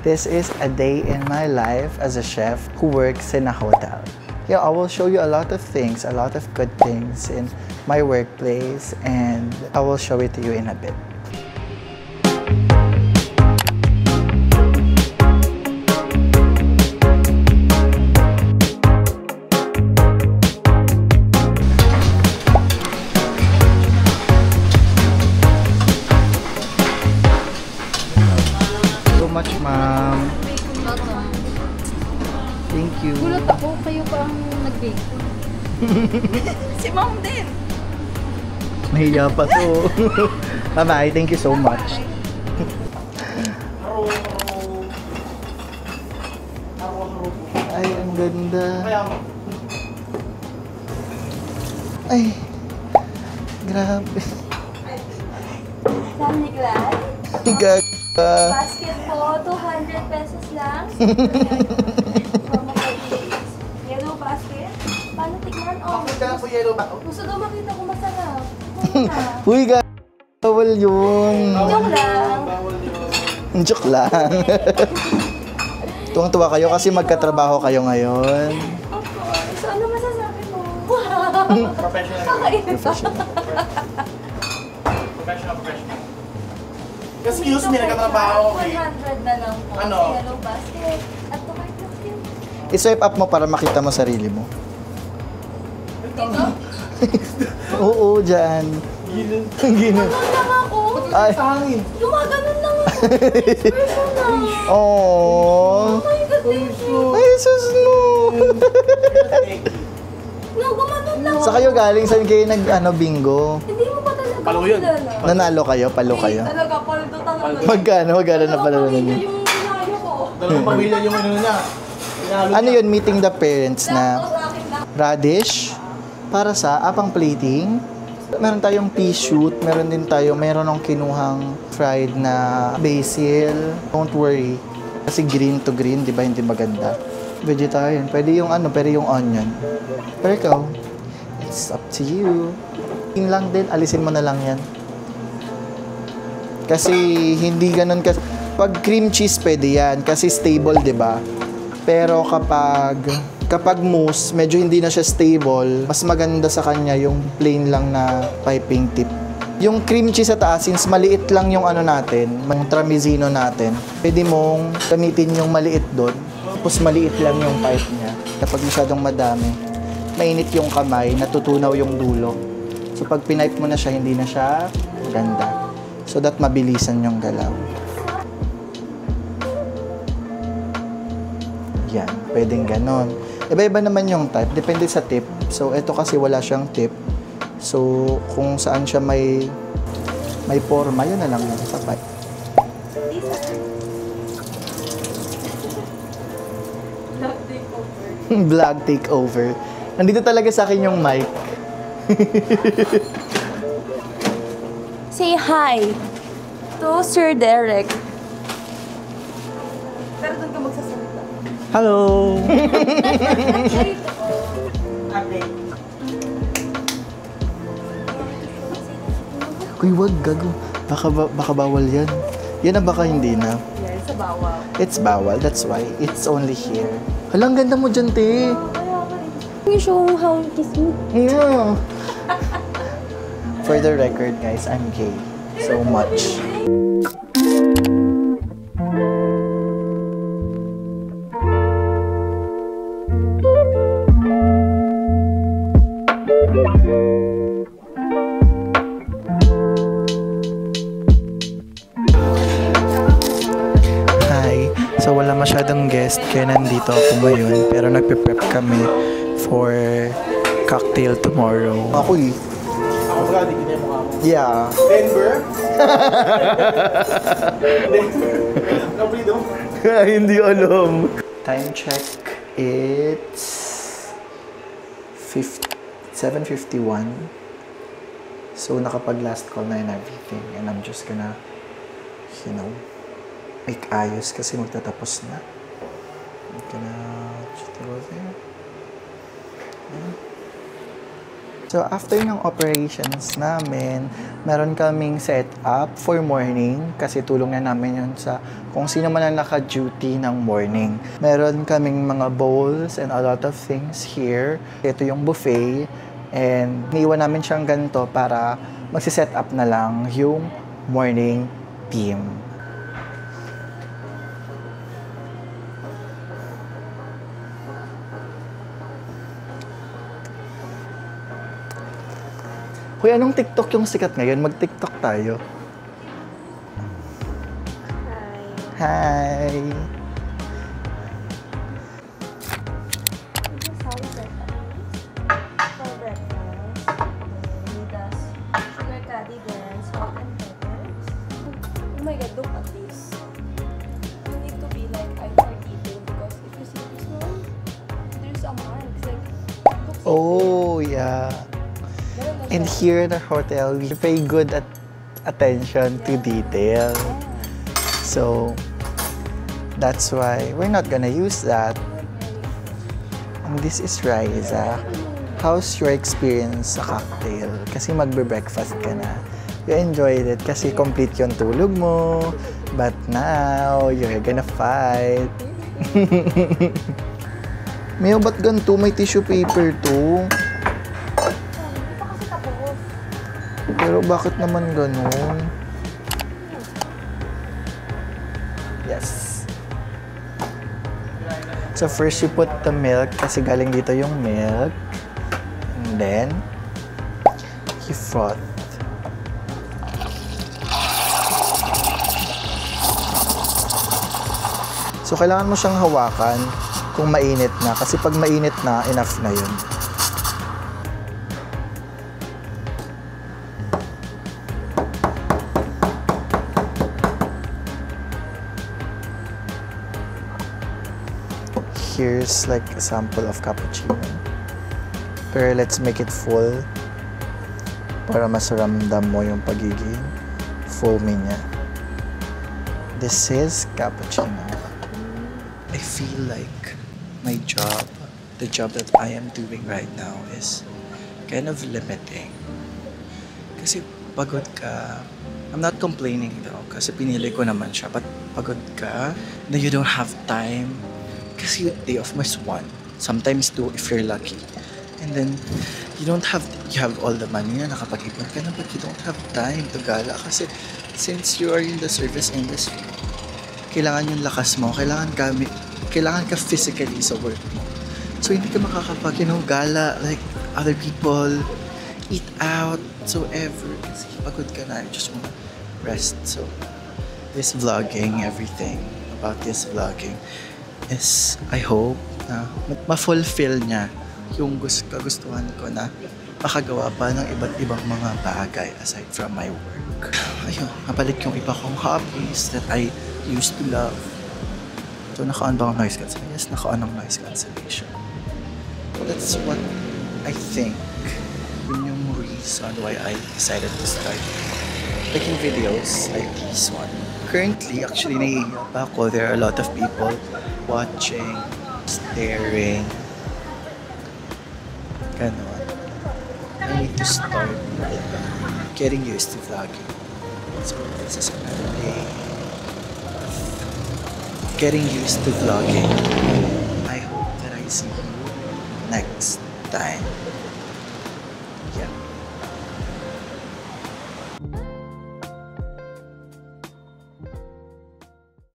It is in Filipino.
This is a day in my life as a chef who works in a hotel. Yeah, I will show you a lot of things, a lot of good things in my workplace, and I will show it to you in a bit. Much, ma'am. Thank you. Gulat ako, kayo pa ang nag-bake. Si ma'am din. Nahiya pa to. Bye-bye. Thank you so much. Ay, ang ganda. Ay, grabe. Sam Nicolai? Gag. Basket po, 200 pesos lang. Yellow basket. Paano tignan? Oh, gusto daw makita kung masarap. Uy, gag. Bawal yun. Joke lang. Joke lang. Tuwang-tuwa kayo kasi magkatrabaho kayo ngayon. Opo. So, ano masasabi mo? Professional. Excuse me, nagkatrabaho ko. 100 na lang po. Ano? Yellow basket. At tumayo. I-swipe up mo para makita mo sarili mo. Dito? Oo, dyan. Gino. Ganun lang ako. Ay. Gumaganon lang ako. Personal. Oh. Oh my God, thank you. Ay, sus no. No, gumanon lang ako. Sa kayo galing, saan kayo bingo? Hindi mo pa talaga Palo yun. kilala. Nanalo kayo? Palo kayo? Talaga, paldo talaga. Magkano na pala Dalawang ninyo? pamilya yung inayo ko. Dalawang pamilya yung ano niya. Ano yun, meeting the parents na Sa akin lang. radish para sa apang plating. Meron tayong pea shoot, meron ng kinuhang fried na basil. Don't worry. Kasi green to green, di ba? Hindi maganda. Vegetarian. Pwede yung onion. Pero ikaw, it's up to you. Yun lang din, alisin mo na lang yan. Kasi hindi ganun kasi pag cream cheese pwede yan kasi stable, 'di ba? Pero kapag mousse, medyo hindi na siya stable. Mas maganda sa kanya yung plain lang na piping tip. Yung cream cheese sa taas, since maliit lang yung yung tramezino natin, pwede mong gamitin yung maliit doon. Tapos maliit lang yung pipe niya. Kapag masyadong madami, mainit yung kamay, natutunaw yung dulo. So pag pinipe mo na siya, hindi na siya ganda. So that mabilisan yung galaw. Yan, pwedeng ganon. Iba-iba naman yung type, depende sa tip. So ito kasi wala siyang tip. So kung saan siya may forma, yun na lang yung sa pipe. Vlog takeover. Nandito talaga sa akin yung mic. Say hi to Sir Derek. Pero doon ka magsasalita. Hello! Uy, wag, gago. Baka bawal yan. Yan na baka hindi na. Yeah, it's a bawal. It's bawal, that's why. It's only here. Halang ganda mo dyan, te. You show how you kiss me. No. For the record, guys, I'm gay. So much. Hi. So wala masyadong guest kaya nandito ako ngayon pero nagpe-prep kami for cocktail tomorrow. Ako eh. Yeah. Denver? Hindi alam. Time check. It's 7:51. So nakapag last call na and everything and I'm just gonna, make ayos kasi magtatapos na. Gonna just go there. So, after ng operations namin, meron kaming set up for morning kasi tulong na namin yun sa kung sino man ang naka-duty ng morning. Meron kaming mga bowls and a lot of things here. Ito yung buffet and niiwan namin siyang ganito para magsiset up na lang yung morning team. Hoy, anong TikTok yung sikat ngayon? Mag-TikTok tayo. Hi! This is how we set up for breakfast. He does sugar caddy, then salt and peppers. Oh my god, look at this. You need to be like hyper detailed because if you see this one, there's a mark. It's like, looks like Oh, yeah. meron na And siya. here in the hotel, we pay good attention to detail. So, that's why we're not gonna use that. And this is Riza. How's your experience sa cocktail? Kasi magbe-breakfast ka na. You enjoyed it kasi complete yung tulog mo. But now, you're gonna fight. Mayo, ba't ganito? May tissue paper to. Hindi pa kasi tapos. Pero bakit naman ganun? Yes. So first you put the milk kasi galing dito yung milk. And then, you froth. So kailangan mo siyang hawakan kung mainit na. Kasi pag mainit na, enough na yun. Here's like a sample of cappuccino. Pero let's make it full para mas ramdam mo yung pagiging foamy niya. This is cappuccino. I feel like my job, the job that I am doing right now is kind of limiting. Kasi pagod ka. I'm not complaining though kasi pinili ko naman siya. But pagod ka na you don't have time. Kasi day off mas one, sometimes two if you're lucky. And then, you have all the money na nakapag-ipon ka na but you don't have time to gala. Kasi since you are in the service industry, kailangan yung lakas mo, kailangan ka physically sa work mo. So, hindi ka gala like other people, eat out, so ever. Kasi pagod ka na, you just want to rest. So, this vlogging, everything about this vlogging, is I hope na ma-fulfill niya yung kagustuhan ko na makagawa pa ng iba't ibang mga bagay aside from my work. Ayun, mabalik yung iba kong hobbies that I used to love. So, naka-on ba ang noise cancellation? Yes, naka-on ang noise cancellation. That's what I think yun yung reason why I decided to start making videos like this one. Currently, actually, nahihiya pa ako. There are a lot of people watching, staring, ganon. I need to start getting used to vlogging. So, this is another day of getting used to vlogging. I hope that I see you next time. Yeah.